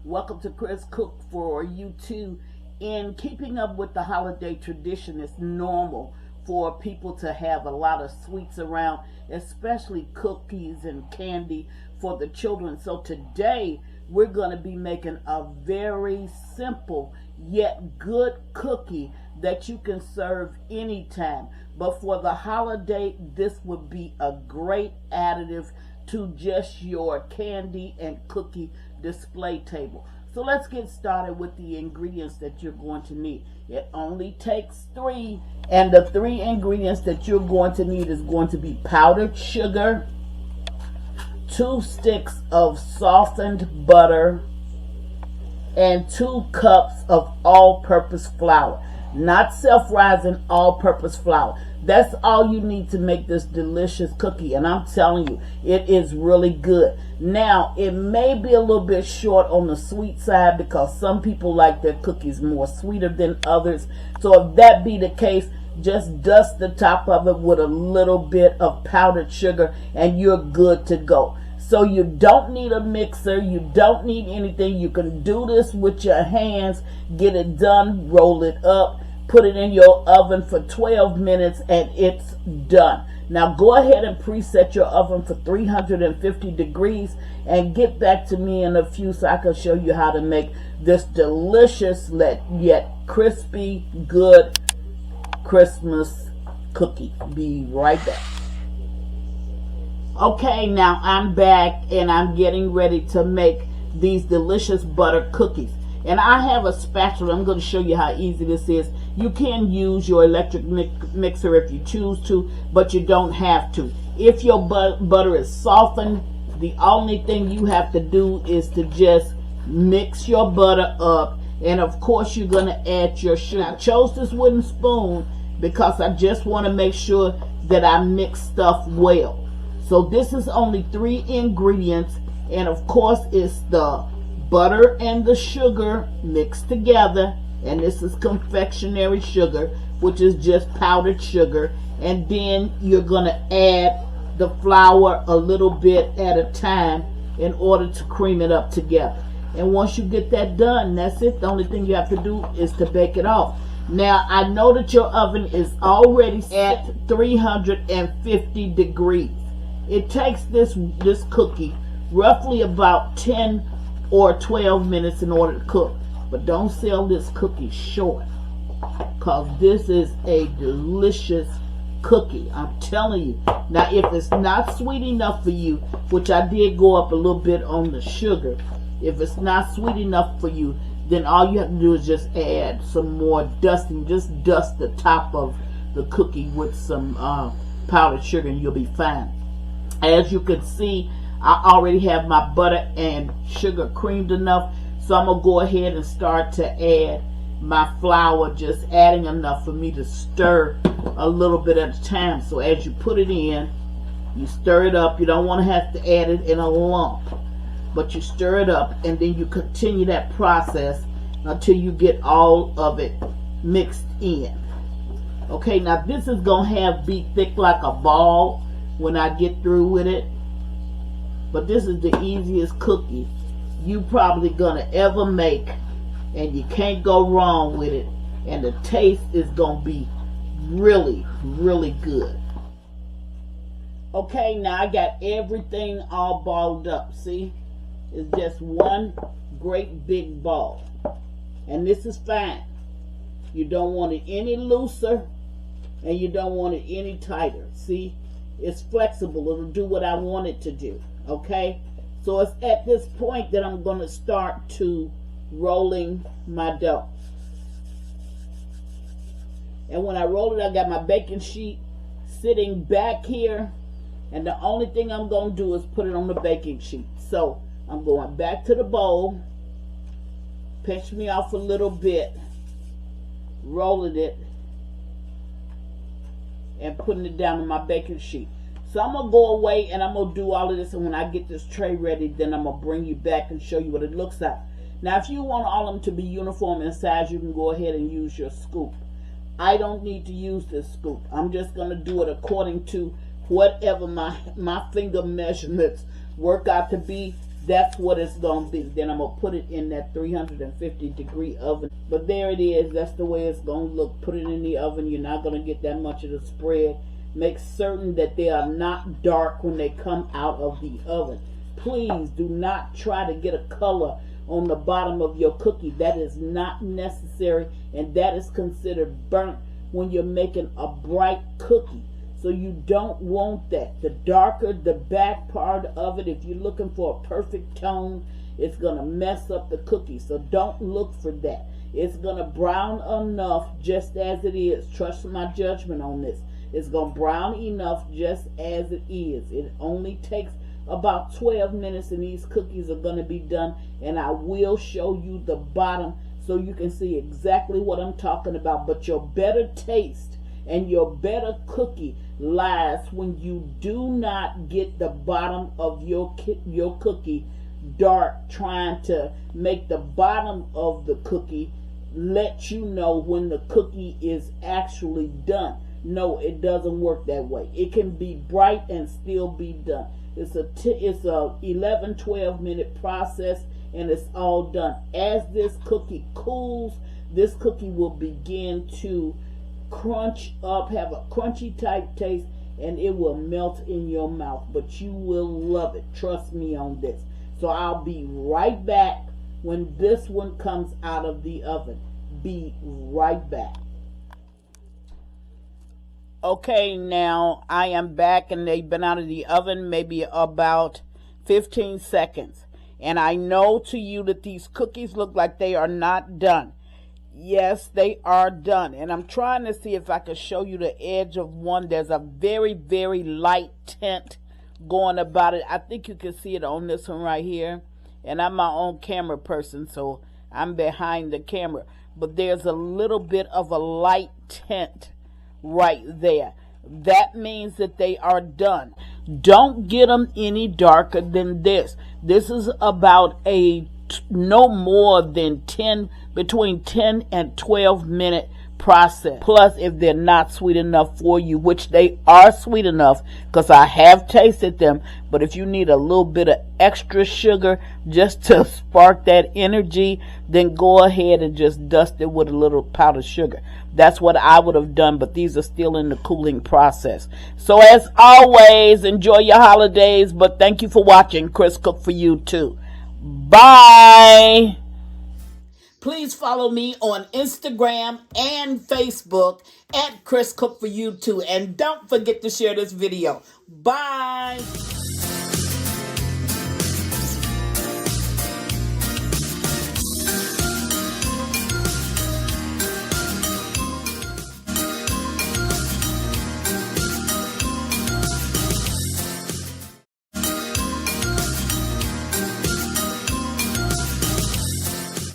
Welcome to Chris Cook for you too. In keeping up with the holiday tradition, it's normal for people to have a lot of sweets around, especially cookies and candy for the children. So today we're going to be making a very simple yet good cookie that you can serve anytime. But for the holiday, this would be a great additive to just your candy and cookie display table. So let's get started with the ingredients that you're going to need. It only takes 3, and the 3 ingredients that you're going to need is going to be powdered sugar, 2 sticks of softened butter, and 2 cups of all-purpose flour. Not self-rising, all-purpose flour. That's all you need to make this delicious cookie, and I'm telling you, it is really good. Now, it may be a little bit short on the sweet side because some people like their cookies more sweeter than others. So if that be the case, just dust the top of it with a little bit of powdered sugar and you're good to go. So you don't need a mixer, you don't need anything. You can do this with your hands, get it done, roll it up, put it in your oven for 12 minutes and it's done. Now go ahead and preset your oven for 350 degrees and get back to me in a few so I can show you how to make this delicious yet crispy, good Christmas cookie. Be right back. Okay, now I'm back and I'm getting ready to make these delicious butter cookies. And I have a spatula. I'm going to show you how easy this is. You can use your electric mixer if you choose to, but you don't have to. If your butter is softened, the only thing you have to do is to just mix your butter up. And of course, you're going to add your sugar. I chose this wooden spoon because I just want to make sure that I mix stuff well. So this is only 3 ingredients, and of course it's the butter and the sugar mixed together, and this is confectionery sugar, which is just powdered sugar, and then you're going to add the flour a little bit at a time in order to cream it up together. And once you get that done, that's it. The only thing you have to do is to bake it off. Now, I know that your oven is already at 350 degrees. It takes this cookie roughly about 10 or 12 minutes in order to cook. But don't sell this cookie short, because this is a delicious cookie. I'm telling you. Now, if it's not sweet enough for you, which I did go up a little bit on the sugar, if it's not sweet enough for you, then all you have to do is just add some more dusting. Just dust the top of the cookie with some powdered sugar and you'll be fine. As you can see, I already have my butter and sugar creamed enough, so I'm going to go ahead and start to add my flour, just adding enough for me to stir a little bit at a time. So as you put it in, you stir it up. You don't want to have to add it in a lump, but you stir it up and then you continue that process until you get all of it mixed in. Okay, now this is going to be thick like a ball when I get through with it. But this is the easiest cookie you probably gonna ever make, and you can't go wrong with it, and the taste is gonna be really, really good. Okay, now I got everything all balled up. See, it's just one great big ball, and this is fine. You don't want it any looser and you don't want it any tighter. See, it's flexible. It'll do what I want it to do. Okay, so it's at this point that I'm going to start to rolling my dough. And when I roll it, I got my baking sheet sitting back here, and the only thing I'm going to do is put it on the baking sheet. So I'm going back to the bowl, pinch me off a little bit, rolling it, and putting it down on my baking sheet. So I'm going to go away and I'm going to do all of this, and when I get this tray ready, then I'm going to bring you back and show you what it looks like. Now, if you want all of them to be uniform in size, you can go ahead and use your scoop. I don't need to use this scoop. I'm just going to do it according to whatever my finger measurements work out to be That's what it's going to be. Then I'm going to put it in that 350-degree oven. But there it is. That's the way it's going to look. Put it in the oven. You're not going to get that much of the spread. Make certain that they are not dark when they come out of the oven. Please do not try to get a color on the bottom of your cookie. That is not necessary, and that is considered burnt when you're making a bright cookie. So you don't want that. The darker the back part of it, if you're looking for a perfect tone, it's going to mess up the cookie. So don't look for that. It's going to brown enough just as it is. Trust my judgment on this. It's going to brown enough just as it is. It only takes about 12 minutes and these cookies are going to be done. And I will show you the bottom so you can see exactly what I'm talking about. But your better taste and your better cookie lies when you do not get the bottom of your cookie dark, trying to make the bottom of the cookie let you know when the cookie is actually done. No, it doesn't work that way. It can be bright and still be done. It's a 11-12 minute process, and it's all done. As this cookie cools, this cookie will begin to crunch up, have a crunchy type taste, and it will melt in your mouth. But you will love it. Trust me on this. So I'll be right back when this one comes out of the oven. Be right back. Okay, now I am back, and they've been out of the oven maybe about 15 seconds. And I know to you that these cookies look like they are not done. Yes, they are done. And I'm trying to see if I can show you the edge of one. There's a very, very light tint going about it. I think you can see it on this one right here. And I'm my own camera person, so I'm behind the camera. But there's a little bit of a light tint right there. That means that they are done. Don't get them any darker than this. This is about a no more than between 10 and 12 minute process. Plus, if they're not sweet enough for you, which they are sweet enough because I have tasted them, but if you need a little bit of extra sugar just to spark that energy, then go ahead and just dust it with a little powdered sugar. That's what I would have done, but these are still in the cooling process. So as always, enjoy your holidays, but thank you for watching. Chris Cook for you too. Bye. Please follow me on Instagram and Facebook at Chris Cook for you too. And don't forget to share this video. Bye.